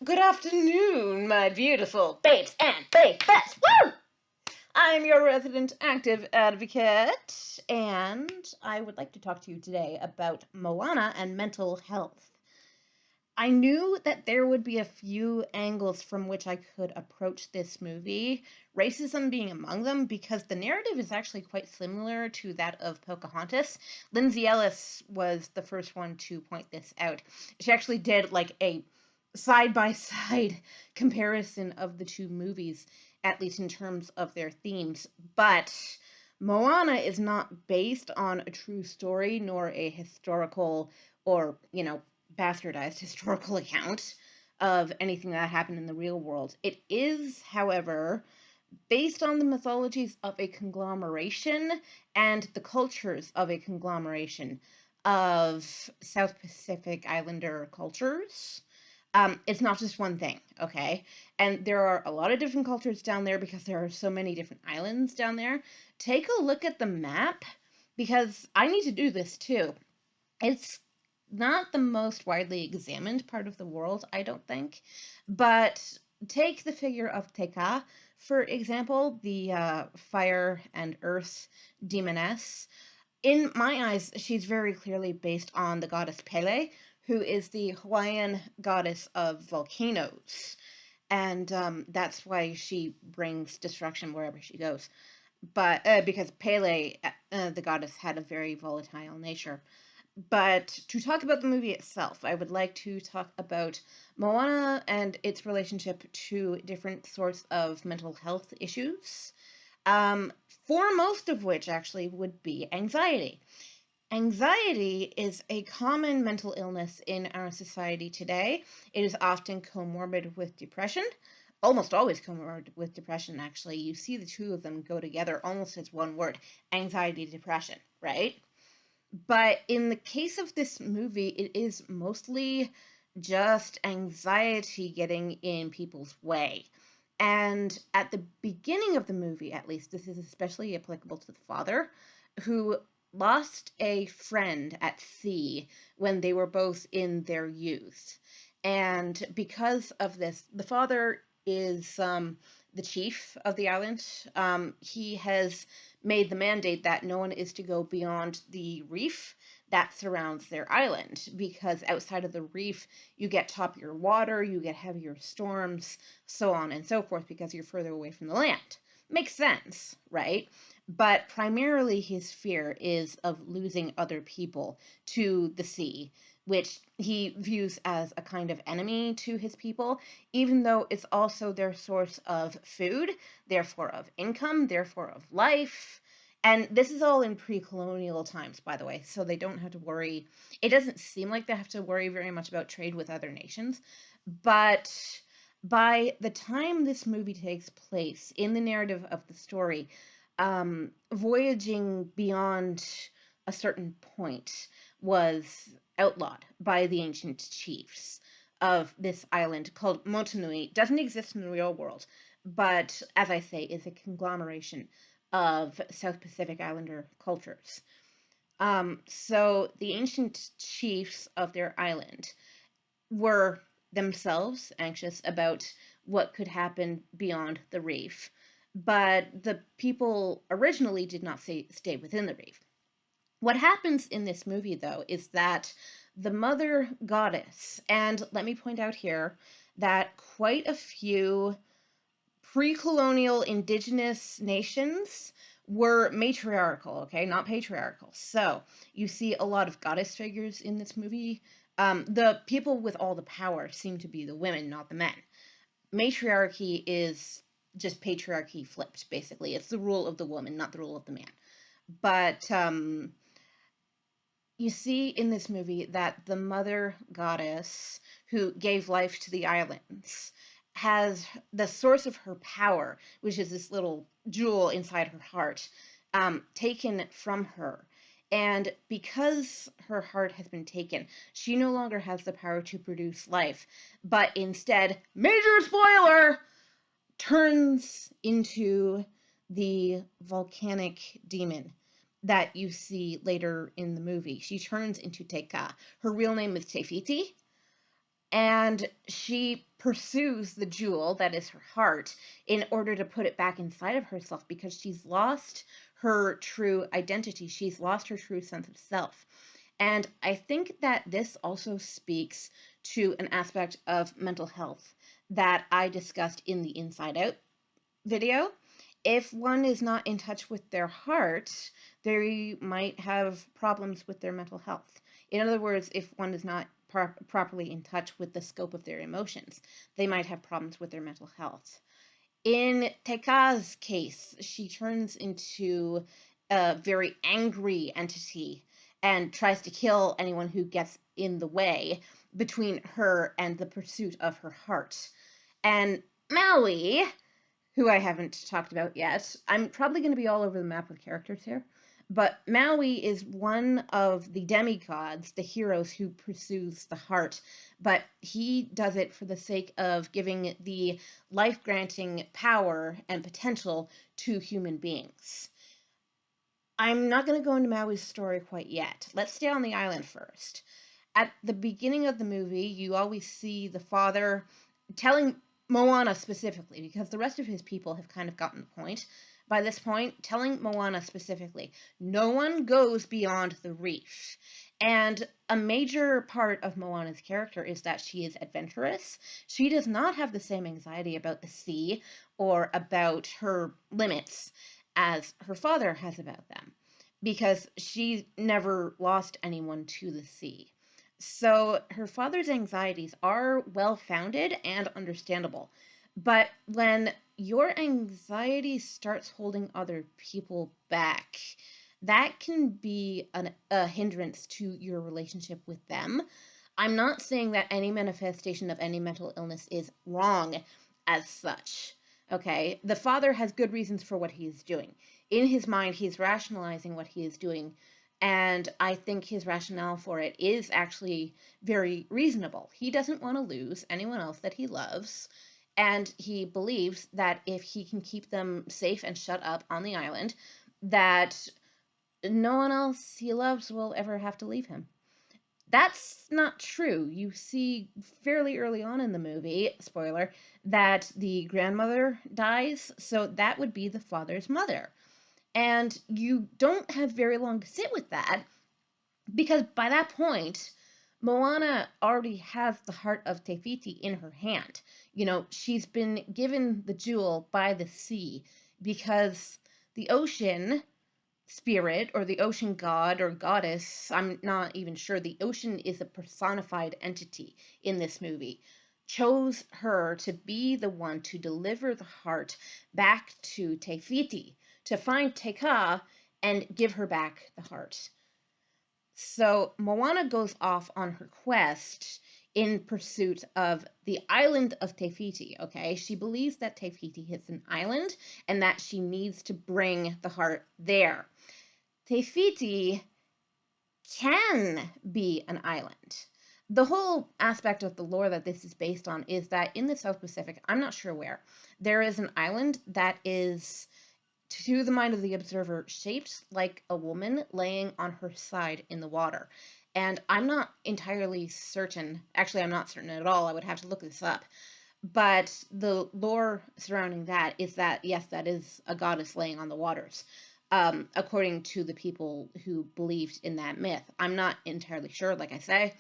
Good afternoon, my beautiful babes and babes. Woo! I'm your resident active advocate, and I would like to talk to you today about Moana and mental health. I knew that there would be a few angles from which I could approach this movie, racism being among them, because the narrative is actually quite similar to that of Pocahontas. Lindsay Ellis was the first one to point this out. She actually did like a side by side comparison of the two movies, at least in terms of their themes. But Moana is not based on a true story nor a historical or, bastardized historical account of anything that happened in the real world. It is, however, based on the mythologies of a conglomeration and the cultures of a conglomeration of South Pacific Islander cultures. It's not just one thing, okay? And there are a lot of different cultures down there because there are so many different islands down there. Take a look at the map because I need to do this too. It's not the most widely examined part of the world, I don't think. But take the figure of Teka, for example, the fire and earth demoness. In my eyes, she's very clearly based on the goddess Pele, who is the Hawaiian goddess of volcanoes. And that's why she brings destruction wherever she goes. But because Pele, the goddess, had a very volatile nature. But to talk about the movie itself, I would like to talk about Moana and its relationship to different sorts of mental health issues. Foremost of which actually would be anxiety. Anxiety is a common mental illness in our society today. It is often comorbid with depression, almost always comorbid with depression, actually. You see the two of them go together almost as one word, anxiety, depression, right? But in the case of this movie, it is mostly just anxiety getting in people's way. And at the beginning of the movie, at least, this is especially applicable to the father, who lost a friend at sea when they were both in their youth. And because of this, the father is the chief of the island. He has made the mandate that no one is to go beyond the reef that surrounds their island, because outside of the reef you get choppier water, you get heavier storms, so on and so forth, because you're further away from the land. Makes sense, right? But primarily his fear is of losing other people to the sea, which he views as a kind of enemy to his people, even though it's also their source of food, therefore of income, therefore of life. And this is all in pre-colonial times, by the way, so they don't have to worry. It doesn't seem like they have to worry very much about trade with other nations, but by the time this movie takes place in the narrative of the story, voyaging beyond a certain point was outlawed by the ancient chiefs of this island called Motunui. It doesn't exist in the real world, but as I say, is a conglomeration of South Pacific Islander cultures. So the ancient chiefs of their island were themselves anxious about what could happen beyond the reef, but the people originally did not stay within the reef. What happens in this movie, though, is that the mother goddess, and let me point out here that quite a few pre-colonial indigenous nations were matriarchal, okay, not patriarchal. So you see a lot of goddess figures in this movie. The people with all the power seem to be the women, not the men. Matriarchy is just patriarchy flipped, basically. It's the rule of the woman, not the rule of the man. But you see in this movie that the mother goddess who gave life to the islands has the source of her power, which is this little jewel inside her heart, taken from her. And because her heart has been taken, she no longer has the power to produce life, but instead, major spoiler, turns into the volcanic demon that you see later in the movie. She turns into Teka. Her real name is Tefiti, and she pursues the jewel that is her heart in order to put it back inside of herself because she's lost her true identity. She's lost her true sense of self. And I think that this also speaks to an aspect of mental health that I discussed in the Inside Out video. If one is not in touch with their heart, they might have problems with their mental health. In other words, if one is not properly in touch with the scope of their emotions, they might have problems with their mental health. In Teka's case, she turns into a very angry entity and tries to kill anyone who gets in the way between her and the pursuit of her heart. And Maui, who I haven't talked about yet. I'm probably going to be all over the map with characters here. But Maui is one of the demigods, the heroes who pursues the heart, but he does it for the sake of giving the life granting power and potential to human beings. I'm not going to go into Maui's story quite yet. Let's stay on the island first. At the beginning of the movie, you always see the father telling Moana specifically, because the rest of his people have kind of gotten the point by this point, telling Moana specifically, no one goes beyond the reef. And a major part of Moana's character is that she is adventurous. She does not have the same anxiety about the sea or about her limits as her father has about them, because she never lost anyone to the sea. So her father's anxieties are well founded and understandable. But when your anxiety starts holding other people back, that can be a hindrance to your relationship with them. I'm not saying that any manifestation of any mental illness is wrong as such. Okay, the father has good reasons for what he is doing. In his mind, he's rationalizing what he is doing, and I think his rationale for it is actually very reasonable. He doesn't want to lose anyone else that he loves, and he believes that if he can keep them safe and shut up on the island, that no one else he loves will ever have to leave him. That's not true. You see fairly early on in the movie, spoiler, that the grandmother dies, so that would be the father's mother. And you don't have very long to sit with that because by that point, Moana already has the heart of Te Fiti in her hand. You know, she's been given the jewel by the sea because the ocean spirit or the ocean god or goddess, I'm not even sure, the ocean is a personified entity in this movie, chose her to be the one to deliver the heart back to Te Fiti, to find Teka and give her back the heart. So Moana goes off on her quest in pursuit of the island of Te Fiti, okay? She believes that Te Fiti is an island and that she needs to bring the heart there. Te Fiti can be an island. The whole aspect of the lore that this is based on is that in the South Pacific, I'm not sure where, there is an island that is, to the mind of the observer, shaped like a woman laying on her side in the water. And I'm not entirely certain, actually, I'm not certain at all, I would have to look this up. But the lore surrounding that is that, yes, that is a goddess laying on the waters, according to the people who believed in that myth. I'm not entirely sure, like I say,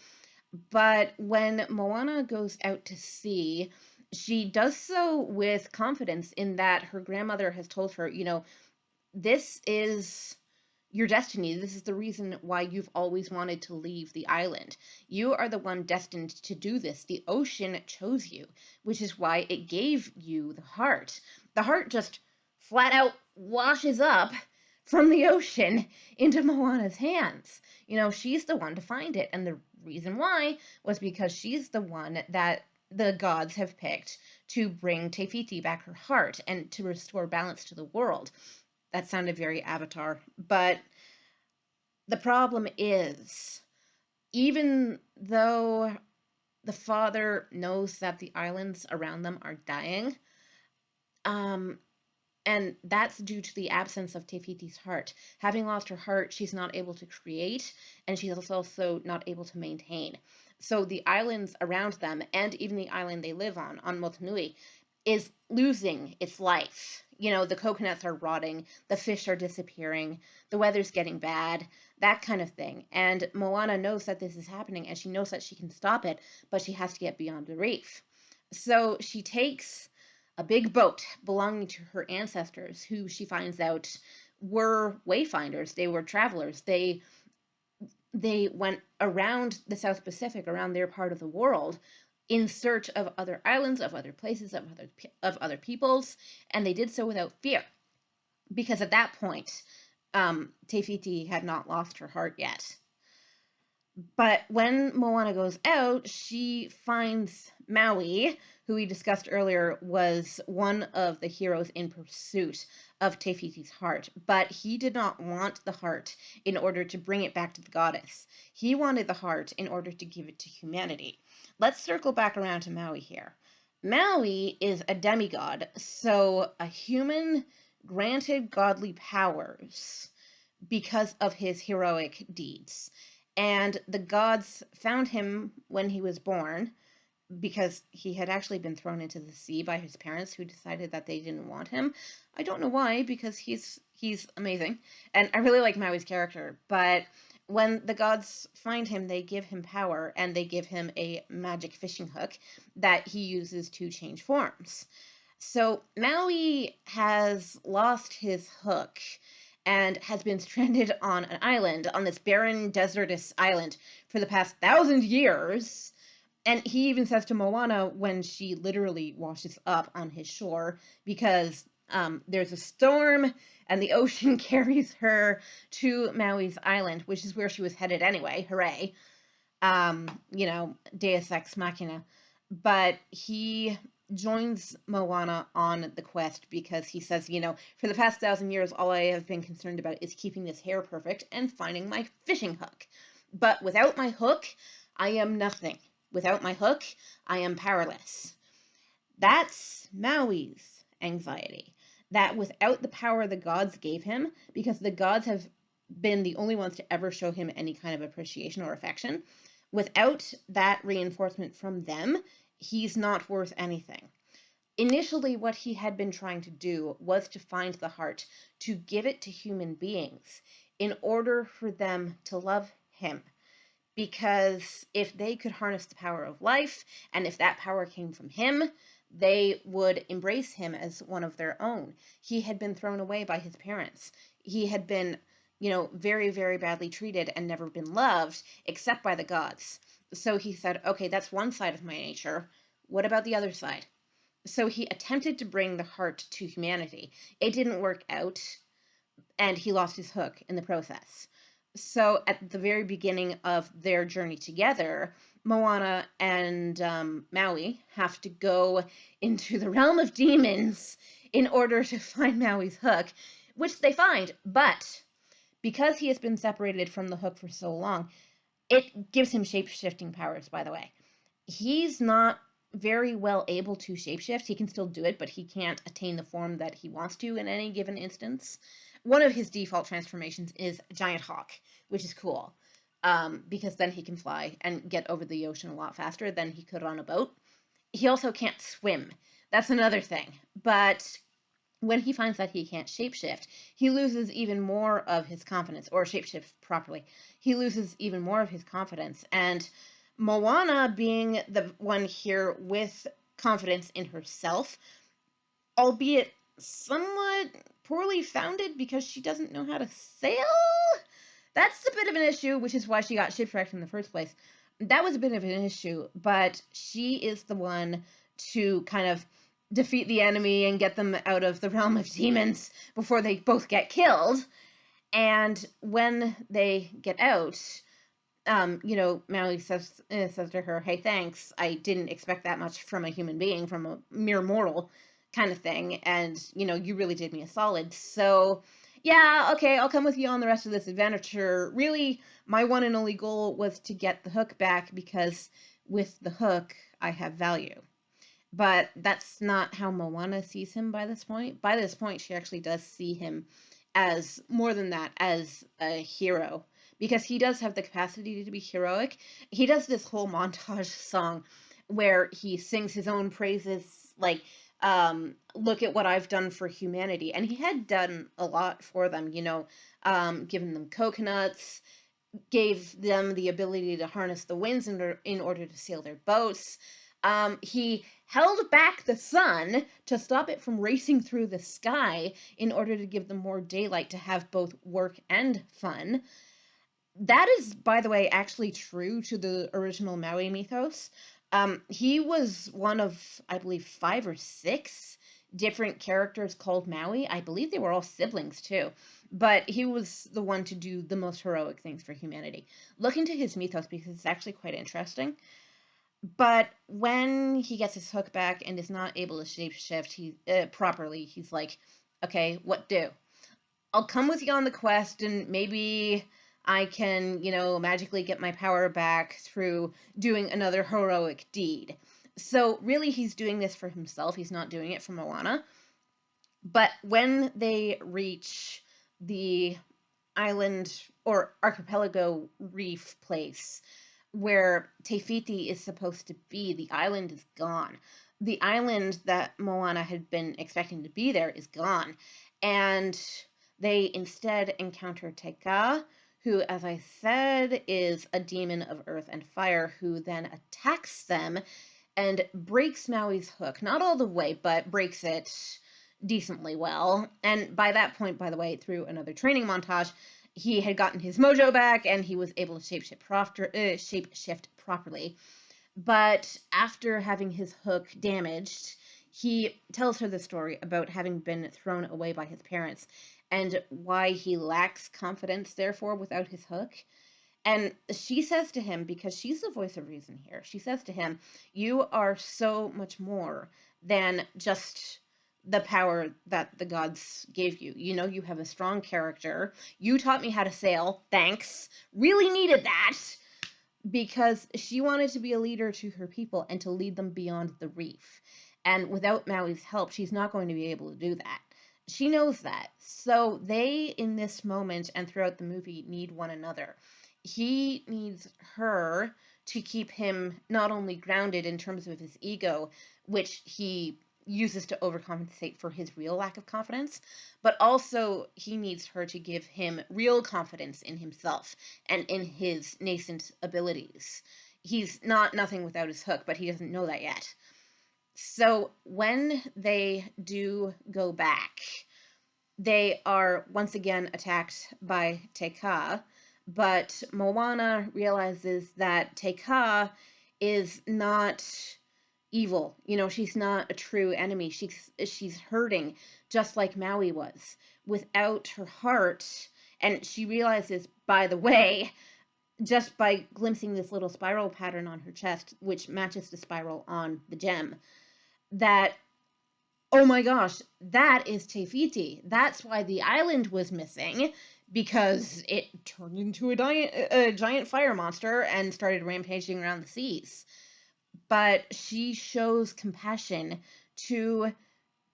but when Moana goes out to sea, she does so with confidence in that her grandmother has told her, you know, this is your destiny. This is the reason why you've always wanted to leave the island. You are the one destined to do this. The ocean chose you, which is why it gave you the heart. The heart just flat out washes up from the ocean into Moana's hands. You know, she's the one to find it. And the reason why was because she's the one that the gods have picked to bring Te Fiti back her heart and to restore balance to the world. That sounded very Avatar, but the problem is, even though the father knows that the islands around them are dying, um, and that's due to the absence of Te Fiti's heart. Having lost her heart, she's not able to create, and she's also not able to maintain. So the islands around them, and even the island they live on Motunui, is losing its life. The coconuts are rotting, the fish are disappearing, the weather's getting bad, that kind of thing. And Moana knows that this is happening, and she knows that she can stop it, but she has to get beyond the reef. So she takes a big boat belonging to her ancestors, who she finds out were wayfinders. They were travelers. They went around the South Pacific, around their part of the world, in search of other islands, of other places, of other peoples, and they did so without fear, because at that point, Te Fiti had not lost her heart yet. But when Moana goes out, she finds Maui, who we discussed earlier was one of the heroes in pursuit of Te Fiti's heart. But he did not want the heart in order to bring it back to the goddess. He wanted the heart in order to give it to humanity. Let's circle back around to Maui here. Maui is a demigod, so a human granted godly powers because of his heroic deeds. And the gods found him when he was born, because he had actually been thrown into the sea by his parents, who decided that they didn't want him. I don't know why, because he's amazing, and I really like Maui's character. But when the gods find him, they give him power, and they give him a magic fishing hook that he uses to change forms. So Maui has lost his hook and has been stranded on an island, on this barren, desertous island, for the past 1,000 years. And he even says to Moana, when she literally washes up on his shore, because there's a storm and the ocean carries her to Maui's island, which is where she was headed anyway. Hooray. Deus Ex Machina. But he joins Moana on the quest because he says, for the past 1,000 years, all I have been concerned about is keeping this hair perfect and finding my fishing hook. But without my hook, I am nothing. Without my hook, I am powerless. That's Maui's anxiety. That without the power the gods gave him, because the gods have been the only ones to ever show him any kind of appreciation or affection, without that reinforcement from them, he's not worth anything. Initially, what he had been trying to do was to find the heart, to give it to human beings in order for them to love him. Because if they could harness the power of life, and if that power came from him, they would embrace him as one of their own. He had been thrown away by his parents. He had been, very, very badly treated and never been loved, except by the gods. So he said, okay, that's one side of my nature. What about the other side? So he attempted to bring the heart to humanity. It didn't work out, and he lost his hook in the process. So at the very beginning of their journey together, Moana and Maui have to go into the realm of demons in order to find Maui's hook, which they find. But because he has been separated from the hook for so long, it gives him shape-shifting powers, by the way. He's not very well able to shapeshift. He can still do it, but he can't attain the form that he wants to in any given instance. One of his default transformations is Giant Hawk, which is cool, because then he can fly and get over the ocean a lot faster than he could on a boat. He also can't swim. That's another thing. But when he finds that he can't shapeshift, he loses even more of his confidence, or shapeshift properly. He loses even more of his confidence. And Moana, being the one here with confidence in herself, albeit somewhat poorly founded because she doesn't know how to sail. That's a bit of an issue, which is why she got shipwrecked in the first place. That was a bit of an issue, but she is the one to kind of defeat the enemy and get them out of the realm of demons before they both get killed. And when they get out, Maui says to her, "Hey, thanks. I didn't expect that much from a human being, from a mere mortal kind of thing. And, you really did me a solid. So, yeah, okay, I'll come with you on the rest of this adventure. Really, my one and only goal was to get the hook back, because with the hook, I have value." But that's not how Moana sees him by this point. By this point, she actually does see him as more than that, as a hero, because he does have the capacity to be heroic. He does this whole montage song where he sings his own praises, like, look at what I've done for humanity. And he had done a lot for them, given them coconuts, gave them the ability to harness the winds in order to sail their boats. He held back the sun to stop it from racing through the sky in order to give them more daylight to have both work and fun. That is, by the way, actually true to the original Maui mythos. He was one of, I believe, 5 or 6 different characters called Maui. I believe they were all siblings too, but he was the one to do the most heroic things for humanity. Look into his mythos because it's actually quite interesting. But when he gets his hook back and is not able to shapeshift properly, he's like, okay, what do? I'll come with you on the quest and maybe I can, magically get my power back through doing another heroic deed. So really he's doing this for himself. He's not doing it for Moana. But when they reach the island or archipelago reef place where Te Fiti is supposed to be, the island is gone. The island that Moana had been expecting to be there is gone. And they instead encounter Te Ka, who, as I said, is a demon of earth and fire, who then attacks them and breaks Maui's hook. Not all the way, but breaks it decently well. And by that point, by the way, through another training montage, he had gotten his mojo back and he was able to shapeshift properly. But after having his hook damaged, he tells her the story about having been thrown away by his parents and why he lacks confidence, therefore, without his hook. And she says to him, because she's the voice of reason here, she says to him, you are so much more than just the power that the gods gave you. You have a strong character. You taught me how to sail. Thanks. Really needed that, because she wanted to be a leader to her people and to lead them beyond the reef. And without Maui's help, she's not going to be able to do that. She knows that. So they, in this moment and throughout the movie, need one another. He needs her to keep him not only grounded in terms of his ego, which he uses to overcompensate for his real lack of confidence, but also he needs her to give him real confidence in himself and in his nascent abilities. He's not nothing without his hook, but he doesn't know that yet. So when they do go back, they are once again attacked by Te Ka, but Moana realizes that Te Ka is not evil. She's not a true enemy. She's hurting just like Maui was without her heart. And she realizes, by the way, just by glimpsing this little spiral pattern on her chest, which matches the spiral on the gem, that, oh my gosh, that is Te Fiti. That's why the island was missing, because it turned into a giant fire monster and started rampaging around the seas. But she shows compassion to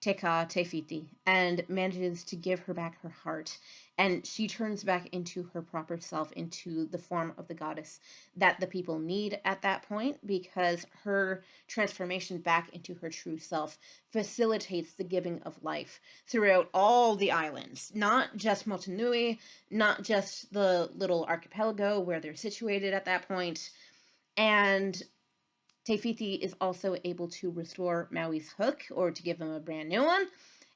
Te Fiti and manages to give her back her heart. And she turns back into her proper self, into the form of the goddess that the people need at that point, because her transformation back into her true self facilitates the giving of life throughout all the islands, not just Motunui, not just the little archipelago where they're situated at that point. And Te Fiti is also able to restore Maui's hook, or to give him a brand new one.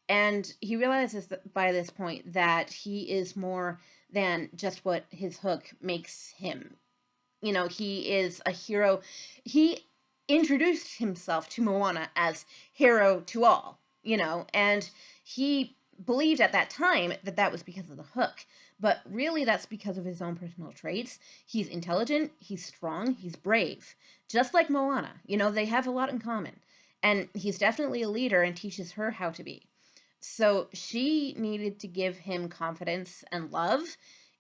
And he realizes that by this point that he is more than just what his hook makes him. He is a hero. He introduced himself to Moana as hero to all, and he believed at that time that that was because of the hook. But really, that's because of his own personal traits. He's intelligent, he's strong, he's brave. Just like Moana. They have a lot in common. And he's definitely a leader and teaches her how to be. So she needed to give him confidence and love.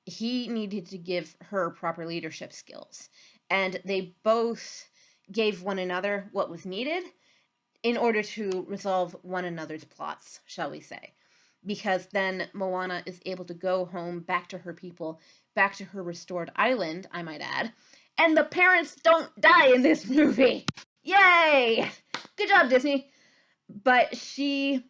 He needed to give her proper leadership skills. And they both gave one another what was needed in order to resolve one another's plots, shall we say. Because then Moana is able to go home back to her people back to her restored island, I might add. And the parents don't die in this movie. Yay! Good job, Disney. But she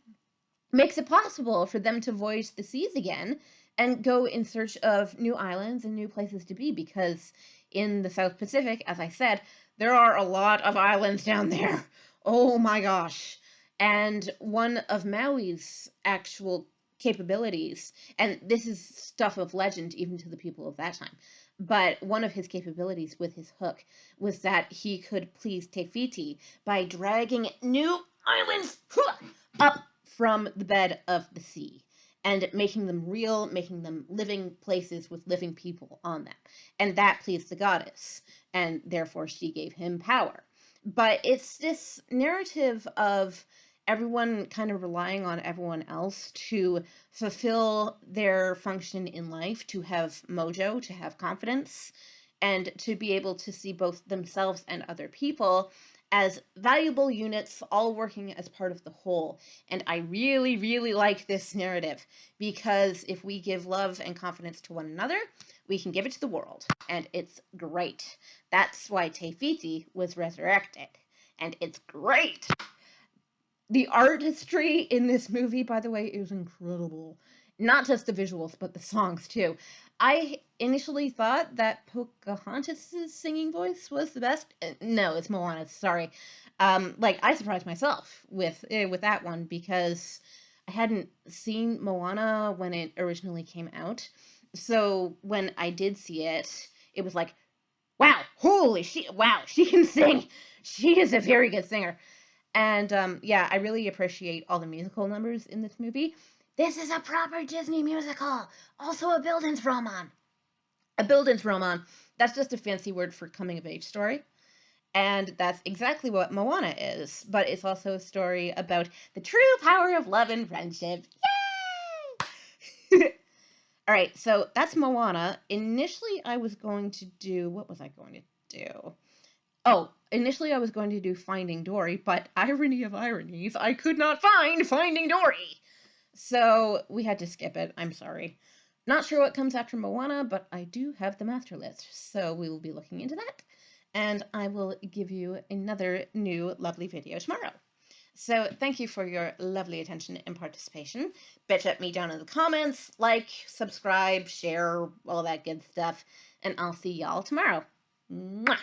makes it possible for them to voyage the seas again and go in search of new islands and new places to be, because in the South Pacific, as I said, there are a lot of islands down there. Oh my gosh. And one of Maui's actual capabilities, and this is stuff of legend even to the people of that time, but one of his capabilities with his hook was that he could please Te Fiti by dragging new islands up from the bed of the sea and making them real, making them living places with living people on them. And that pleased the goddess, and therefore she gave him power. But it's this narrative of everyone kind of relying on everyone else to fulfill their function in life, to have mojo, to have confidence, and to be able to see both themselves and other people as valuable units all working as part of the whole. And I really, really like this narrative, because if we give love and confidence to one another, we can give it to the world. And it's great. That's why Te Fiti was resurrected. And it's great. The artistry in this movie, by the way, is incredible. Not just the visuals, but the songs too. I initially thought that Pocahontas' singing voice was the best. No, it's Moana's. Sorry. Like, I surprised myself with that one, because I hadn't seen Moana when it originally came out. So when I did see it, it was like, wow, holy shit, wow, she can sing. She is a very good singer. And yeah, I really appreciate all the musical numbers in this movie. This is a proper Disney musical. Also a Bildungsroman. A Bildungsroman. That's just a fancy word for coming of age story. And that's exactly what Moana is. But it's also a story about the true power of love and friendship. Yay! All right, so that's Moana. Initially, I was going to do. What was I going to do? Oh, initially I was going to do Finding Dory, but irony of ironies, I could not find Finding Dory. So we had to skip it. I'm sorry. Not sure what comes after Moana, but I do have the master list, so we will be looking into that. And I will give you another new lovely video tomorrow. So thank you for your lovely attention and participation. Bitch at me down in the comments, like, subscribe, share, all that good stuff. And I'll see y'all tomorrow. Mwah!